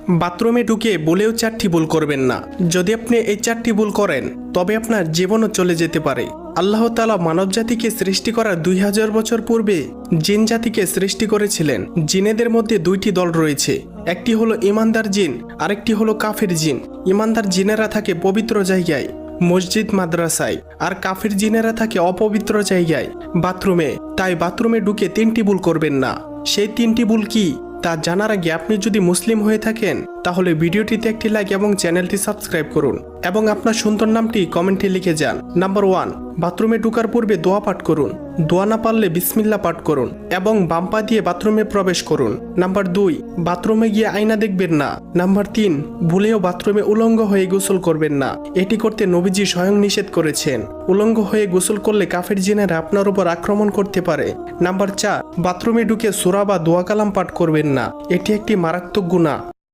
বাথরুমে ঢুকে বলেও 4টি ভুল করবেন না। যদি আপনি এই 4টি ভুল করেন তবে আপনার জীবনও চলে যেতে পারে। আল্লাহ তাআলা মানব জাতিকে সৃষ্টি করার 2000 বছর পূর্বে জিন জাতিকে সৃষ্টি করেছিলেন। জিনেদের মধ্যে 2টি দল রয়েছে, একটি হলো ইমানদার জিন, আরেকটি হলো কাফির জিন। ইমানদার জিনেরা থাকে পবিত্র জায়গায়, মসজিদ মাদ্রাসায়, আর কাফির জিনেরা থাকে অপবিত্র জায়গায়, বাথরুমে। তাই বাথরুমে ঢুকে 3টি ভুল করবেন না। সেই 3টি ভুল কি তা জানার আগে আপনি যদি মুসলিম হয়ে থাকেন তাহলে ভিডিওটিতে একটি লাইক এবং চ্যানেলটি সাবস্ক্রাইব করুন এবং আপনার সুন্দর নামটি কমেন্টে লিখে যান। নাম্বার 1, বাথরুমে ঢোকার পূর্বে দোয়া পাঠ করুন। দোয়া না পারলে বিসমিল্লাহ পাঠ করুন এবং বাম পা দিয়ে বাথরুমে প্রবেশ করুন। নাম্বার 2, বাথরুমে গিয়ে আয়না দেখবেন না। নাম্বার 3, ভুলেও বাথরুমে উলঙ্গ হয়ে গোসল করবেন না। এটি করতে নবীজি স্বয়ং নিষেধ করেছেন। উলঙ্গ হয়ে গোসল করলে কাফের জিনেরা আপনার উপর আক্রমণ করতে পারে। নাম্বার 4, বাথরুমে ঢুকে সূরা বা দোয়া কালাম পাঠ করবেন না। এটি একটি মারাত্মক গুনাহ।